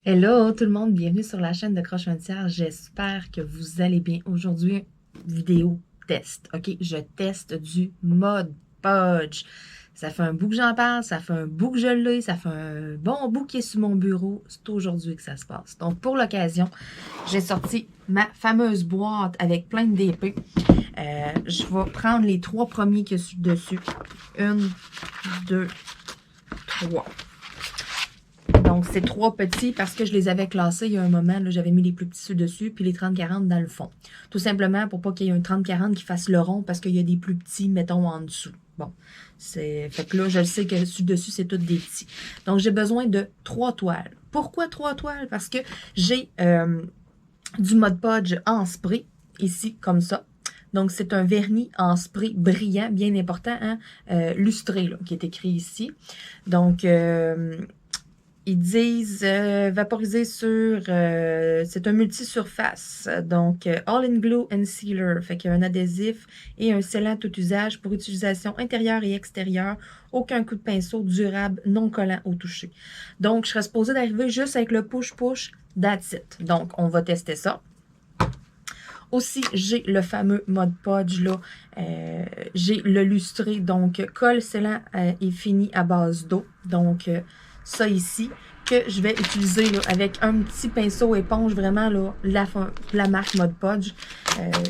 Hello tout le monde, bienvenue sur la chaîne de Croche Frontière. J'espère que vous allez bien. Aujourd'hui, vidéo test. OK, je teste du Mod Podge. Ça fait un bout que j'en parle, ça fait un bout que je l'ai, ça fait un bon bout qui est sur mon bureau. C'est aujourd'hui que ça se passe. Donc, pour l'occasion, j'ai sorti ma fameuse boîte avec plein de DP. Je vais prendre les 3 premiers qui sont dessus. 1, 2, 3. Donc, c'est 3 petits parce que je les avais classés il y a un moment. J'avais mis les plus petits dessus, puis les 30-40 dans le fond. Tout simplement pour pas qu'il y ait un 30-40 qui fasse le rond parce qu'il y a des plus petits, mettons, en dessous. Bon, fait que là, je le sais que dessus, c'est tous des petits. Donc, j'ai besoin de 3 toiles. Pourquoi 3 toiles? Parce que j'ai du Mod Podge en spray, ici, comme ça. Donc, c'est un vernis en spray brillant, bien important, hein, lustré, là, qui est écrit ici. Donc, ils disent vaporiser sur... c'est un multi-surface. Donc, All in Glue and Sealer. Fait qu'il y a un adhésif et un scellant tout usage pour utilisation intérieure et extérieure. Aucun coup de pinceau, durable, non collant au toucher. Donc, je serais supposée d'arriver juste avec le push-push, that's it. Donc, on va tester ça. Aussi, j'ai le fameux Mod Podge, là. J'ai le lustré, donc colle scellant et fini à base d'eau. Donc, ça ici, que je vais utiliser là, avec un petit pinceau éponge, vraiment là, la marque Mod Podge.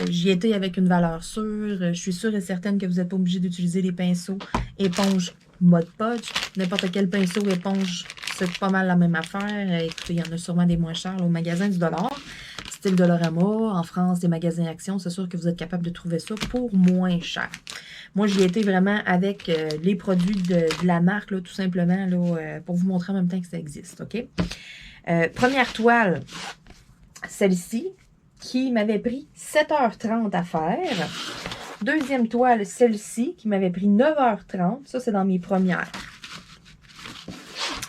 J'y étais avec une valeur sûre. Je suis sûre et certaine que vous n'êtes pas obligé d'utiliser les pinceaux éponge Mod Podge. N'importe quel pinceau éponge, c'est pas mal la même affaire. Écoutez, il y en a sûrement des moins chers là, au magasin du dollar. Style Dollarama, en France, des magasins Action, c'est sûr que vous êtes capable de trouver ça pour moins cher. Moi, j'y ai été vraiment avec les produits de la marque, là, tout simplement, là, pour vous montrer en même temps que ça existe, OK? Première toile, celle-ci, qui m'avait pris 7h30 à faire. Deuxième toile, celle-ci, qui m'avait pris 9h30. Ça, c'est dans mes premières.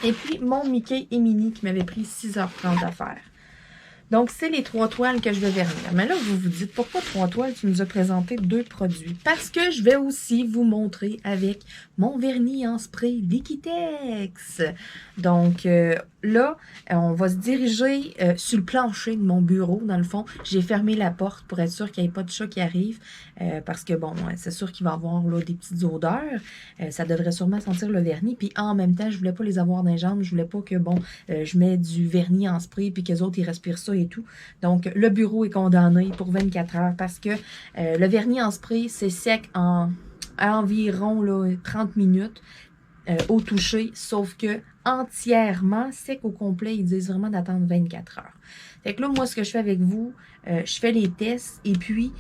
Et puis, mon Mickey et Minnie, qui m'avait pris 6h30 à faire. Donc, c'est les 3 toiles que je vais vernir. Mais là, vous vous dites, pourquoi 3 toiles? Tu nous as présenté 2 produits. Parce que je vais aussi vous montrer avec mon vernis en spray Liquitex. Donc, là, on va se diriger sur le plancher de mon bureau, dans le fond. J'ai fermé la porte pour être sûr qu'il n'y ait pas de chat qui arrive. Parce que, bon, c'est sûr qu'il va y avoir là, des petites odeurs. Ça devrait sûrement sentir le vernis. Puis, en même temps, je voulais pas les avoir dans les jambes. Je voulais pas que, bon, je mets du vernis en spray puis que les autres, ils respirent ça et tout. Donc, le bureau est condamné pour 24 heures parce que le vernis en spray, c'est sec à environ là, 30 minutes au toucher, sauf que entièrement sec au complet, ils disent vraiment d'attendre 24 heures. Fait que là, moi, ce que je fais avec vous, je fais les tests et puis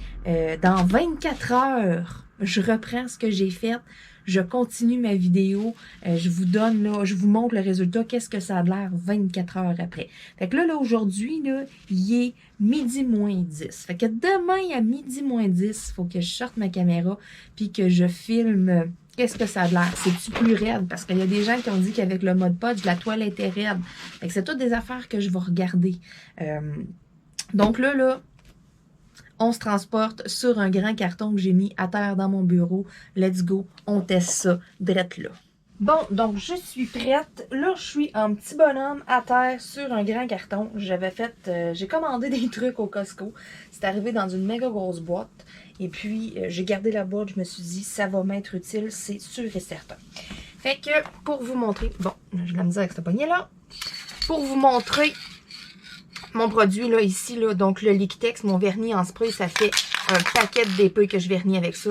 dans 24 heures, je reprends ce que j'ai fait. Je continue ma vidéo, je vous donne, là, je vous montre le résultat, qu'est-ce que ça a l'air 24 heures après. Fait que là aujourd'hui, là, il est midi moins 10. Fait que demain à midi moins 10, il faut que je sorte ma caméra puis que je filme qu'est-ce que ça a l'air. C'est-tu plus raide? Parce qu'il y a des gens qui ont dit qu'avec le Mod Podge, la toile était raide. Fait que c'est toutes des affaires que je vais regarder. Donc là, on se transporte sur un grand carton que j'ai mis à terre dans mon bureau. Let's go, on teste ça, drette là. Bon, donc je suis prête. Là, je suis en petit bonhomme à terre sur un grand carton. J'ai commandé des trucs au Costco. C'est arrivé dans une méga grosse boîte. Et puis, j'ai gardé la boîte. Je me suis dit, ça va m'être utile, c'est sûr et certain. Fait que, pour vous montrer, bon, je la misère avec cette poignée-là. Pour vous montrer mon produit, là, ici, là, donc le Liquitex, mon vernis en spray, ça fait un paquet de DP que je vernis avec ça.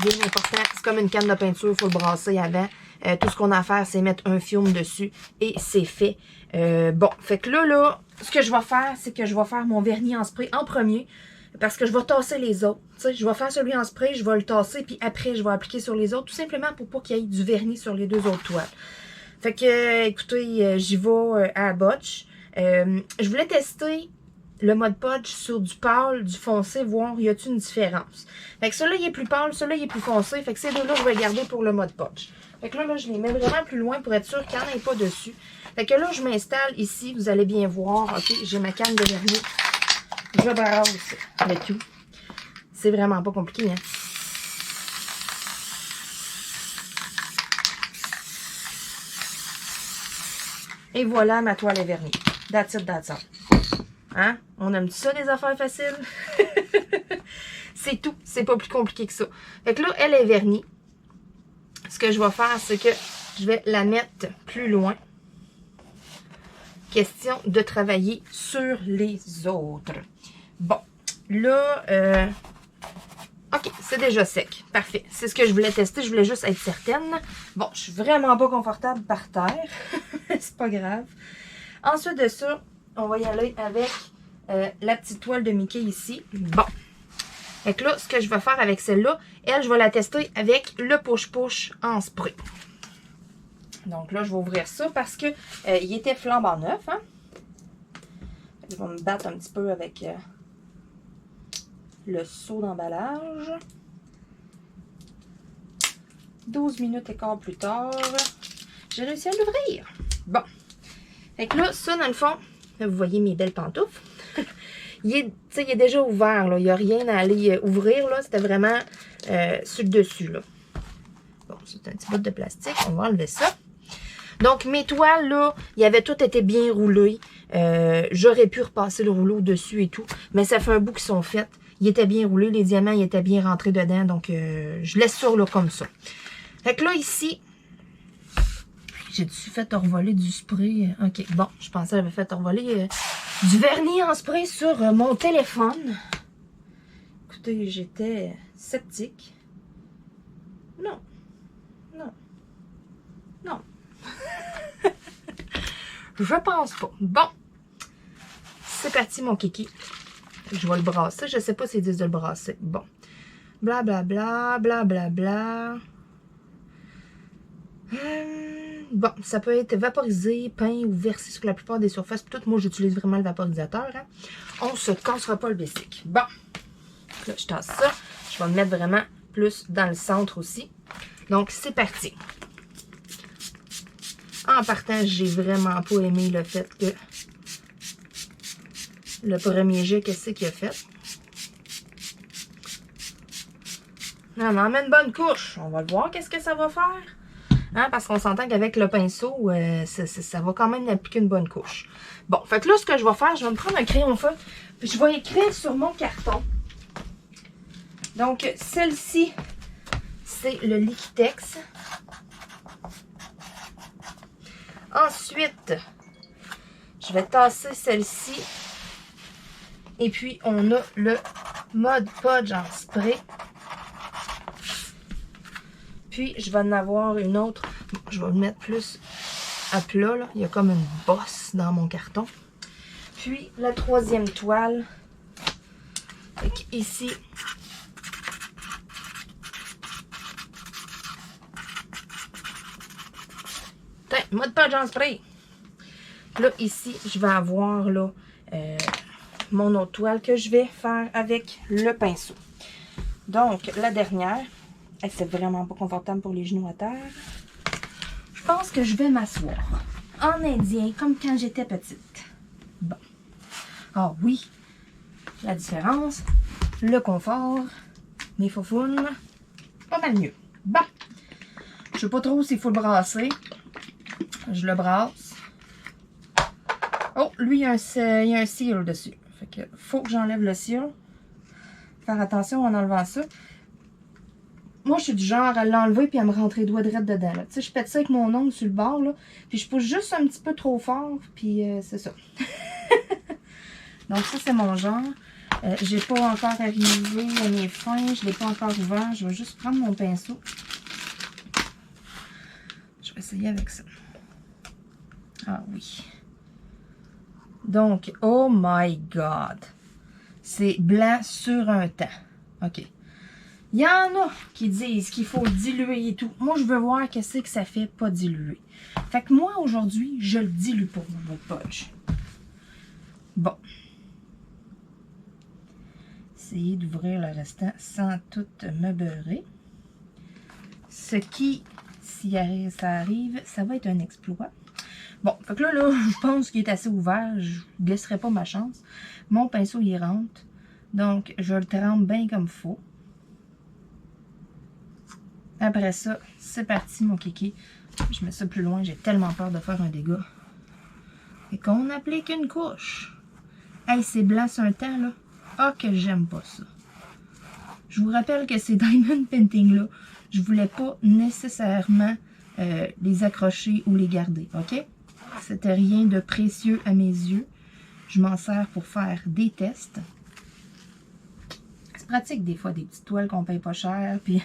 Bien important, c'est comme une canne de peinture, il faut le brasser avant. Tout ce qu'on a à faire, c'est mettre un fiume dessus et c'est fait. Bon, fait que là, ce que je vais faire, c'est que je vais faire mon vernis en spray en premier parce que je vais tasser les autres. Tu sais, je vais faire celui en spray, je vais le tasser, puis après, je vais appliquer sur les autres, tout simplement pour pas qu'il y ait du vernis sur les 2 autres toiles. Fait que, écoutez, j'y vais à la botche. Je voulais tester le Mod Podge sur du pâle, du foncé, voir y a-t-il une différence. Fait que celui-là, il est plus pâle, celui-là, il est plus foncé. Fait que ces deux-là, je vais les garder pour le Mod Podge. Fait que là, je les mets vraiment plus loin pour être sûr qu'il n'y en ait pas dessus. Fait que là, je m'installe ici. Vous allez bien voir. OK, j'ai ma canne de vernis. Je brasse le tout. C'est vraiment pas compliqué, hein. Et voilà, ma toile est vernie. That's it, that's all. Hein? On aime ça, les affaires faciles? C'est tout. C'est pas plus compliqué que ça. Fait que là, elle est vernie. Ce que je vais faire, c'est que je vais la mettre plus loin. Question de travailler sur les autres. Bon, là, ok, c'est déjà sec. Parfait. C'est ce que je voulais tester. Je voulais juste être certaine. Bon, je suis vraiment pas confortable par terre. C'est pas grave. Ensuite de ça, on va y aller avec la petite toile de Mickey ici. Bon. Fait que là, ce que je vais faire avec celle-là, elle, je vais la tester avec le push-push en spray. Donc là, je vais ouvrir ça parce que il était flambant neuf. Hein? Je vais me battre un petit peu avec le seau d'emballage. 12 minutes et quart plus tard, j'ai réussi à l'ouvrir. Bon. Fait que là, ça, dans le fond, là, vous voyez mes belles pantoufles. il est déjà ouvert. Là. Il n'y a rien à aller ouvrir. C'était vraiment sur le dessus. Là. Bon, c'est un petit bout de plastique. On va enlever ça. Donc, mes toiles, là, il avait tout été bien roulé. J'aurais pu repasser le rouleau dessus et tout. Mais ça fait un bout qu'ils sont faits. Il était bien roulé. Les diamants, ils étaient bien rentrés dedans. Donc, je laisse ça là comme ça. Fait que là, ici, j'ai-tu fait revoler du spray? Ok, bon, je pensais que j'avais fait revoler du vernis en spray sur mon téléphone. Écoutez, j'étais sceptique. Non. Non. Non. Je pense pas. Bon. C'est parti, mon kiki. Je vais le brasser. Je sais pas s'ils disent de le brasser. Bon. Blablabla, blablabla. Bon, ça peut être vaporisé, peint ou versé sur la plupart des surfaces. Tout, moi, j'utilise vraiment le vaporisateur. Hein. On se cassera pas le basic. Bon. Là, je tasse ça. Je vais me mettre vraiment plus dans le centre aussi. Donc, c'est parti. En partant, j'ai vraiment pas aimé le fait que le premier jet, qu'est-ce qu'il a fait? On en met une bonne couche. On va le voir qu'est-ce que ça va faire. Hein, parce qu'on s'entend qu'avec le pinceau, ça va quand même appliquer une bonne couche. Bon, fait que là, ce que je vais faire, je vais me prendre un crayon feu. Puis je vais écrire sur mon carton. Donc, celle-ci, c'est le Liquitex. Ensuite, je vais tasser celle-ci. Et puis, on a le Mod Podge en spray. Puis, je vais en avoir une autre. Je vais le mettre plus à plat. Là. Il y a comme une bosse dans mon carton. Puis, la troisième toile. Ici. Tiens, Mod Podge en spray. Là, ici, je vais avoir là, mon autre toile que je vais faire avec le pinceau. Donc, la dernière. C'est vraiment pas confortable pour les genoux à terre. Je pense que je vais m'asseoir en indien, comme quand j'étais petite. Bon. Ah oui, la différence, le confort, mes faufounes, pas mal mieux. Bon. Je sais pas trop s'il faut le brasser. Je le brasse. Oh, lui, il y a un seal dessus. Fait que faut que j'enlève le seal. Faire attention en enlevant ça. Moi, je suis du genre à l'enlever puis à me rentrer les doigts droits dedans. Tu sais, je pète ça avec mon ongle sur le bord, là. Puis je pousse juste un petit peu trop fort, puis c'est ça. Donc ça, c'est mon genre. J'ai pas encore arrivé à mes fins. Je l'ai pas encore ouvert. Je vais juste prendre mon pinceau. Je vais essayer avec ça. Ah oui. Donc, oh my God. C'est blanc sur un temps. OK. Il y en a qui disent qu'il faut diluer et tout. Moi, je veux voir qu'est-ce que ça fait pas diluer. Fait que moi, aujourd'hui, je le dilue pour vous, votre podge. Bon. Essayez d'ouvrir le restant sans tout me beurrer. Ce qui, si ça arrive, ça va être un exploit. Bon, fait que là, je pense qu'il est assez ouvert. Je ne laisserai pas ma chance. Mon pinceau, il rentre. Donc, je le trempe bien comme il faut. Après ça, c'est parti, mon kiki. Je mets ça plus loin. J'ai tellement peur de faire un dégât. Et qu'on applique une couche. Hey, c'est blanc sur un temps, là. Ah, que j'aime pas ça. Je vous rappelle que ces diamond painting-là, je voulais pas nécessairement les accrocher ou les garder, ok? C'était rien de précieux à mes yeux. Je m'en sers pour faire des tests. C'est pratique des fois, des petites toiles qu'on paye pas cher, puis...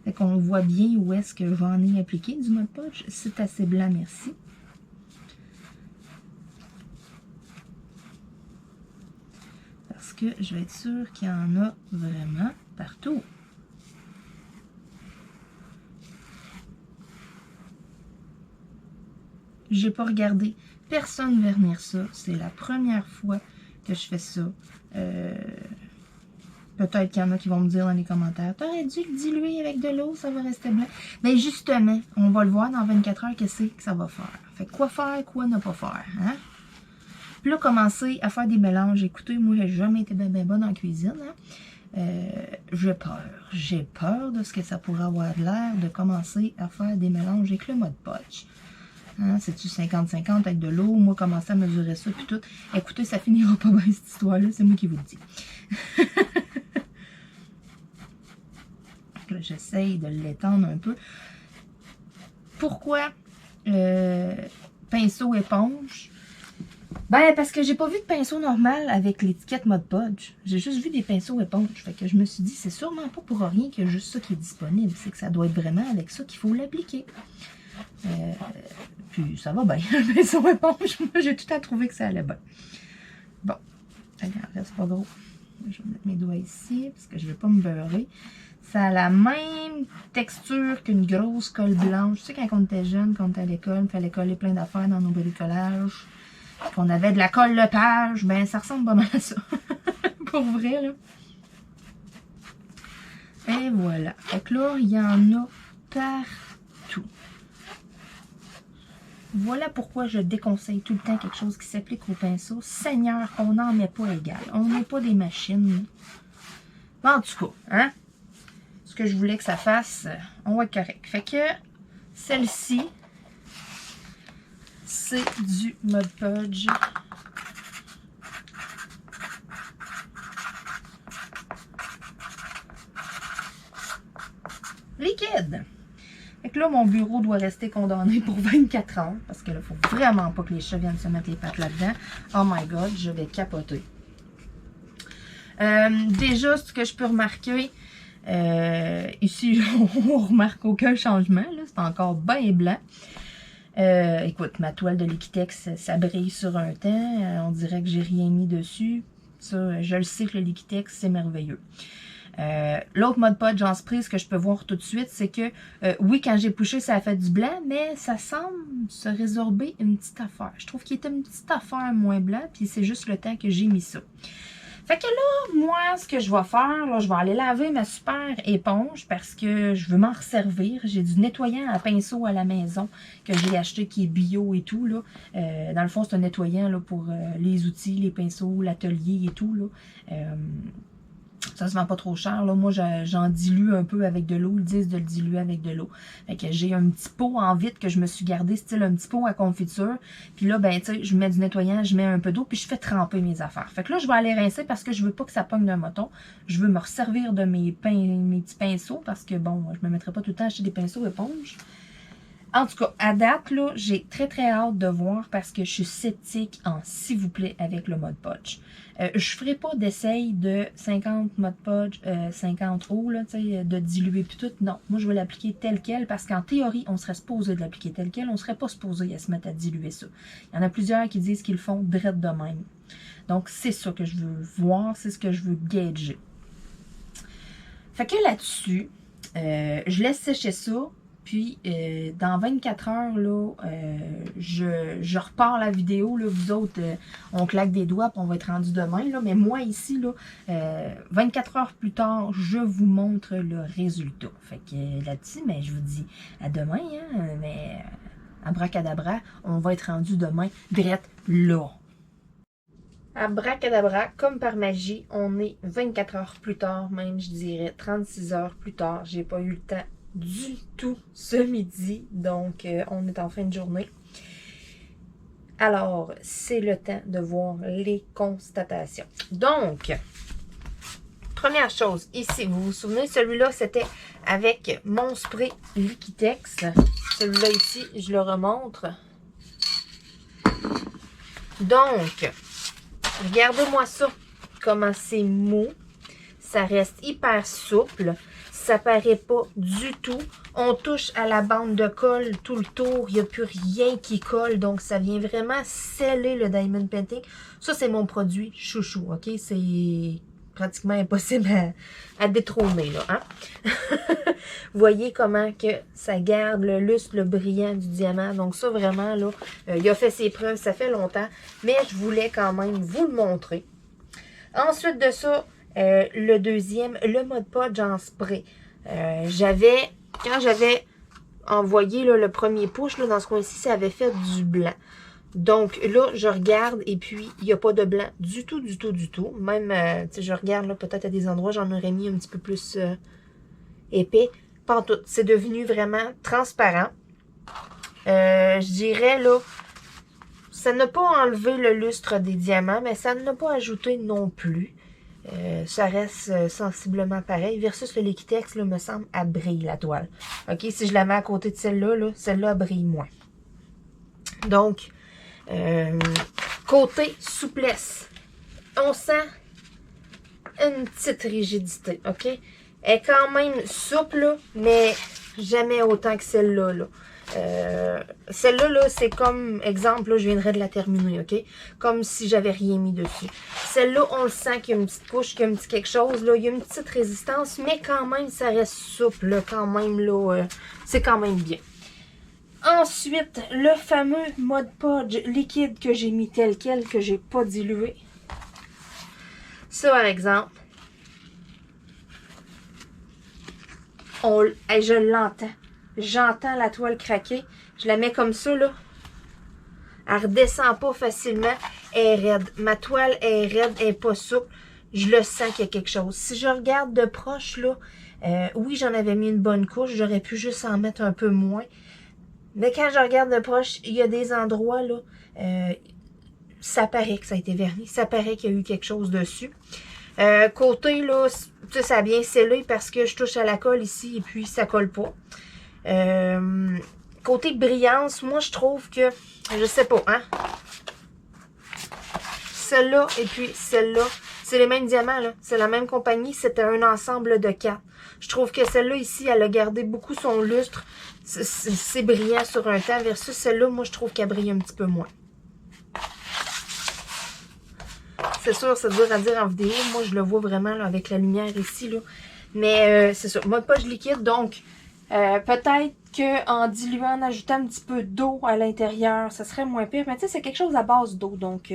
Fait qu'on voit bien où est-ce que j'en ai appliqué du Mod Podge. C'est assez blanc, merci. Parce que je vais être sûre qu'il y en a vraiment partout. J'ai pas regardé personne vernir ça. C'est la première fois que je fais ça. Peut-être qu'il y en a qui vont me dire dans les commentaires, t'aurais dû le diluer avec de l'eau, ça va rester blanc. Mais justement, on va le voir dans 24 heures qu'est-ce que ça va faire. Fait quoi faire, quoi ne pas faire. Hein? Puis là, commencer à faire des mélanges. Écoutez, moi, j'ai jamais été bien bonne en cuisine. Hein? J'ai peur. J'ai peur de ce que ça pourrait avoir l'air de commencer à faire des mélanges avec le Mod Podge. Hein, c'est-tu 50-50 avec de l'eau? Moi, commencer à mesurer ça, puis tout. Écoutez, ça finira pas bien, cette histoire-là. C'est moi qui vous le dis. J'essaye de l'étendre un peu. Pourquoi pinceau éponge? Ben, parce que j'ai pas vu de pinceau normal avec l'étiquette Mod Podge. J'ai juste vu des pinceaux éponges. Fait que je me suis dit, c'est sûrement pas pour rien qu'il y a juste ça qui est disponible. C'est que ça doit être vraiment avec ça qu'il faut l'appliquer. Puis ça va bien, le pinceau éponge. Moi, j'ai tout à trouver que ça allait bien. Bon, allez, reste pas gros. Je vais mettre mes doigts ici parce que je ne vais pas me beurrer. Ça a la même texture qu'une grosse colle blanche. Tu sais, quand on était jeune, quand on était à l'école, il fallait coller plein d'affaires dans nos bricolages. Qu'on avait de la colle Lepage. Ben, ça ressemble pas mal à ça. Pour vrai, là. Et voilà. Fait que là, il y en a partout. Voilà pourquoi je déconseille tout le temps quelque chose qui s'applique au pinceau. Seigneur, on n'en met pas égal. On n'est pas des machines. En tout cas, hein? Ce que je voulais que ça fasse, on va être correct. Fait que celle-ci, c'est du Mod Podge. Liquide. Fait que là, mon bureau doit rester condamné pour 24 heures. Parce que là, il faut vraiment pas que les chats viennent se mettre les pattes là-dedans. Oh my God, je vais capoter. Déjà, ce que je peux remarquer, ici, on remarque aucun changement. C'est encore bien blanc. Écoute, ma toile de Liquitex, ça brille sur un temps. On dirait que j'ai rien mis dessus. Ça, je le sais que le Liquitex, c'est merveilleux. L'autre Mod Podge en spray, ce que je peux voir tout de suite, c'est que oui, quand j'ai poussé, ça a fait du blanc, mais ça semble se résorber une petite affaire. Je trouve qu'il était une petite affaire moins blanc, puis c'est juste le temps que j'ai mis ça. Fait que là, moi, ce que je vais faire, là, je vais aller laver ma super éponge parce que je veux m'en resservir. J'ai du nettoyant à pinceau à la maison que j'ai acheté qui est bio et tout, là. Dans le fond, c'est un nettoyant là, pour les outils, les pinceaux, l'atelier et tout, là. Ça se vend pas trop cher. Là. Moi, j'en dilue un peu avec de l'eau. Ils disent de le diluer avec de l'eau. Fait que j'ai un petit pot en vitre que je me suis gardé, style un petit pot à confiture. Puis là, ben, tu sais, je mets du nettoyant, je mets un peu d'eau, puis je fais tremper mes affaires. Fait que là, je vais aller rincer parce que je veux pas que ça pogne d'un moton. Je veux me resservir de mes petits pinceaux parce que, bon, je me mettrai pas tout le temps à acheter des pinceaux éponges. En tout cas, à date, là, j'ai très hâte de voir parce que je suis sceptique en s'il vous plaît avec le Mod Podge. Je ferai pas d'essai de 50 Mod Podge, 50 eau, là, de diluer puis tout. Non, moi je vais l'appliquer tel quel parce qu'en théorie, on serait supposé de l'appliquer tel quel. On serait pas supposé à se mettre à diluer ça. Il y en a plusieurs qui disent qu'ils le font direct de même. Donc, c'est ça que je veux voir, c'est ce que je veux gager. Fait que là-dessus, je laisse sécher ça. Puis, dans 24 heures, là, je repars la vidéo. Là, vous autres, on claque des doigts puis on va être rendu demain. Là, mais moi, ici, là, 24 heures plus tard, je vous montre le résultat. Fait que là-dessus, mais je vous dis à demain. Hein, mais abracadabra, on va être rendu demain direct là. Abracadabra, comme par magie, on est 24 heures plus tard, même je dirais 36 heures plus tard. J'ai pas eu le temps du tout ce midi. Donc, on est en fin de journée. Alors, c'est le temps de voir les constatations. Donc, première chose, ici, vous vous souvenez, celui-là, c'était avec mon spray Liquitex. Celui-là ici, je le remontre. Donc, regardez-moi ça, comment c'est mou. Ça reste hyper souple. Ça paraît pas du tout. On touche à la bande de colle tout le tour. Il n'y a plus rien qui colle. Donc, ça vient vraiment sceller le Diamond Painting. Ça, c'est mon produit chouchou, OK? C'est pratiquement impossible à détrôner, là, hein? Vous voyez comment que ça garde le lustre, le brillant du diamant. Donc, ça, vraiment, là, il a fait ses preuves. Ça fait longtemps. Mais je voulais quand même vous le montrer. Ensuite de ça, le deuxième, le Mod Podge en spray. Quand j'avais envoyé là, le premier push, là, dans ce coin-ci, ça avait fait du blanc. Donc là, je regarde et puis il n'y a pas de blanc du tout, du tout, du tout. Même, je regarde là, peut-être à des endroits, j'en aurais mis un petit peu plus épais. Pas en tout. C'est devenu vraiment transparent. Je dirais là, ça n'a pas enlevé le lustre des diamants, mais ça n'a pas ajouté non plus. Ça reste sensiblement pareil. Versus le Liquitex, là, me semble, elle brille la toile. OK, si je la mets à côté de celle-là, là, celle-là brille moins. Donc, côté souplesse, on sent une petite rigidité, OK? Elle est quand même souple, là, mais jamais autant que celle-là, là. Celle-là, là, c'est comme, exemple, là, je viendrais de la terminer, OK? Comme si j'avais rien mis dessus. Celle-là, on le sent qu'il y a une petite couche, qu'il y a un petit quelque chose, là. Il y a une petite résistance, mais quand même, ça reste souple, là, quand même, là. C'est quand même bien. Ensuite, le fameux Mod Podge liquide que j'ai mis tel quel, que j'ai pas dilué. Ça, par exemple. Je l'entends. J'entends la toile craquer. Je la mets comme ça, là. Elle redescend pas facilement. Elle est raide. Ma toile est raide, elle est pas souple. Je le sens qu'il y a quelque chose. Si je regarde de proche, là, oui, j'en avais mis une bonne couche. J'aurais pu juste en mettre un peu moins. Mais quand je regarde de proche, il y a des endroits, là, ça paraît que ça a été verni. Ça paraît qu'il y a eu quelque chose dessus. Côté, là, ça a bien scellé parce que je touche à la colle ici et puis ça colle pas. Côté brillance, moi je trouve que, je sais pas, hein. Celle-là et puis celle-là, c'est les mêmes diamants, là. C'est la même compagnie, c'était un ensemble de 4. Je trouve que celle-là ici, elle a gardé beaucoup son lustre. C'est brillant sur un temps versus celle-là, moi je trouve qu'elle brille un petit peu moins. C'est sûr, c'est dur à dire en vidéo. Moi, je le vois vraiment là, avec la lumière ici, là. Mais c'est sûr, Mod Podge liquide, donc peut-être qu'en diluant, en ajoutant un petit peu d'eau à l'intérieur, ça serait moins pire. Mais tu sais, c'est quelque chose à base d'eau, donc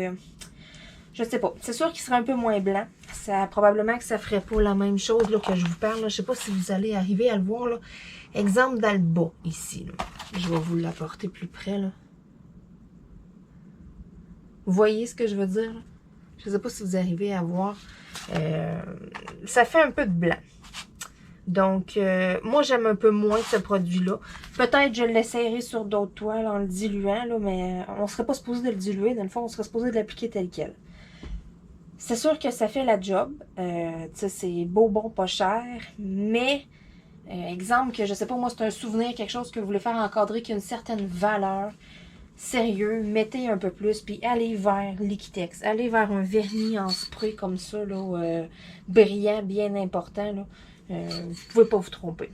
je sais pas. C'est sûr qu'il serait un peu moins blanc. Ça, probablement que ça ferait pas la même chose là, que je vous parle. Là. Je sais pas si vous allez arriver à le voir. Là. Exemple dans le bas, ici. Là. Je vais vous l'apporter plus près. Là. Vous voyez ce que je veux dire? Là? Je ne sais pas si vous arrivez à voir. Ça fait un peu de blanc. Donc, moi, j'aime un peu moins ce produit-là. Peut-être je l'essayerai sur d'autres toiles en le diluant, là, mais on ne serait pas supposé de le diluer. Dans le fond, on serait supposé de l'appliquer tel quel. C'est sûr que ça fait la job. C'est beau, bon, pas cher. Mais, exemple que, je sais pas, moi, c'est un souvenir, quelque chose que vous voulez faire encadrer qui a une certaine valeur. Sérieux, mettez un peu plus, puis allez vers Liquitex. Allez vers un vernis en spray comme ça, là, brillant, bien important. Là. Vous pouvez pas vous tromper.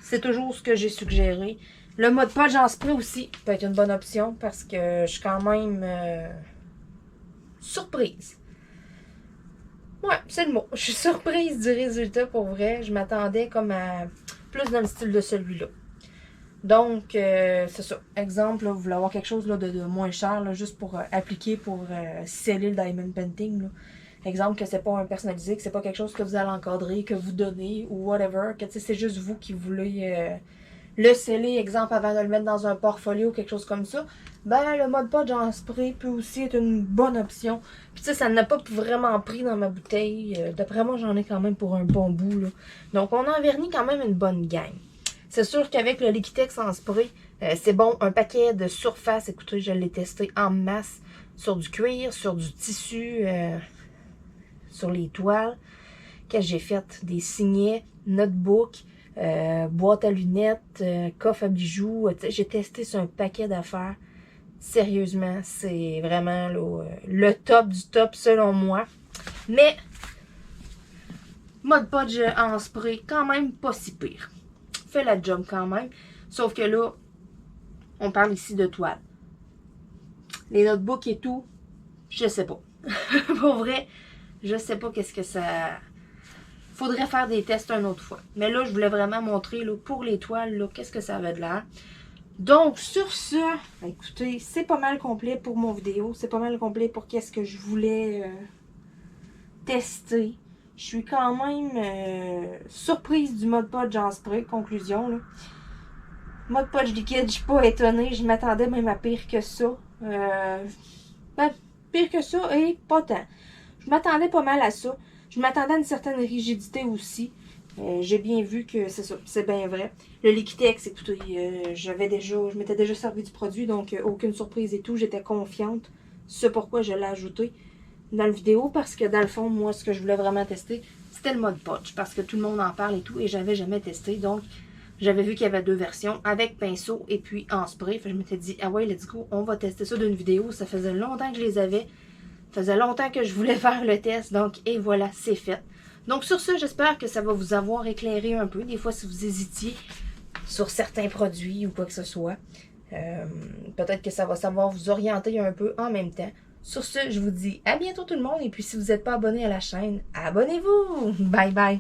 C'est toujours ce que j'ai suggéré. Le Mod Podge en spray aussi peut être une bonne option parce que je suis quand même surprise. Ouais, c'est le mot. Je suis surprise du résultat pour vrai. Je m'attendais comme à plus dans le style de celui-là. Donc, c'est ça. Exemple, là, vous voulez avoir quelque chose là, de moins cher, là, juste pour appliquer, pour sceller le Diamond Painting. Là. Exemple, que c'est pas un personnalisé, que c'est pas quelque chose que vous allez encadrer, que vous donnez, ou whatever, que c'est juste vous qui voulez le sceller, exemple, avant de le mettre dans un portfolio, quelque chose comme ça. Ben, le Mod Podge en spray peut aussi être une bonne option. Puis, tu sais, ça n'a pas vraiment pris dans ma bouteille. D'après moi, j'en ai quand même pour un bon bout, là. Donc, on en vernit quand même une bonne gang. C'est sûr qu'avec le Liquitex en spray, c'est bon. Un paquet de surface, écoutez, je l'ai testé en masse sur du cuir, sur du tissu, sur les toiles. Que j'ai fait des signets, notebook, boîte à lunettes, coffre à bijoux. J'ai testé sur un paquet d'affaires. Sérieusement, c'est vraiment là, le top du top selon moi. Mais, Mod Podge en spray, quand même pas si pire. Fait la job quand même. Sauf que là, on parle ici de toile. Les notebooks et tout, je sais pas. Pour vrai, je sais pas qu'est-ce que ça... Faudrait faire des tests une autre fois. Mais là, je voulais vraiment montrer là, pour les toiles, qu'est-ce que ça avait de l'air. Donc, sur ce, écoutez, c'est pas mal complet pour mon vidéo. C'est pas mal complet pour qu'est-ce que je voulais tester. Je suis quand même surprise du Mod Podge en spray. Conclusion, là. Mod Podge liquide, je suis pas étonnée. Je m'attendais même à pire que ça. Ben, pire que ça et pas tant. Je m'attendais pas mal à ça. Je m'attendais à une certaine rigidité aussi. J'ai bien vu que c'est ça, c'est bien vrai. Le Liquitex, écoutez, je m'étais déjà servi du produit, donc aucune surprise et tout. J'étais confiante. C'est pourquoi je l'ai ajouté dans la vidéo, parce que dans le fond, moi, ce que je voulais vraiment tester, c'était le Mod Podge, parce que tout le monde en parle et tout, et j'avais jamais testé. Donc, j'avais vu qu'il y avait deux versions, avec pinceau et puis en spray. Fait que je m'étais dit, ah ouais, let's go, on va tester ça d'une vidéo. Ça faisait longtemps que je les avais. Ça faisait longtemps que je voulais faire le test, donc, et voilà, c'est fait. Donc, sur ce, j'espère que ça va vous avoir éclairé un peu. Des fois, si vous hésitiez sur certains produits ou quoi que ce soit, peut-être que ça va savoir vous orienter un peu en même temps. Sur ce, je vous dis à bientôt tout le monde. Et puis, si vous n'êtes pas abonné à la chaîne, abonnez-vous! Bye bye!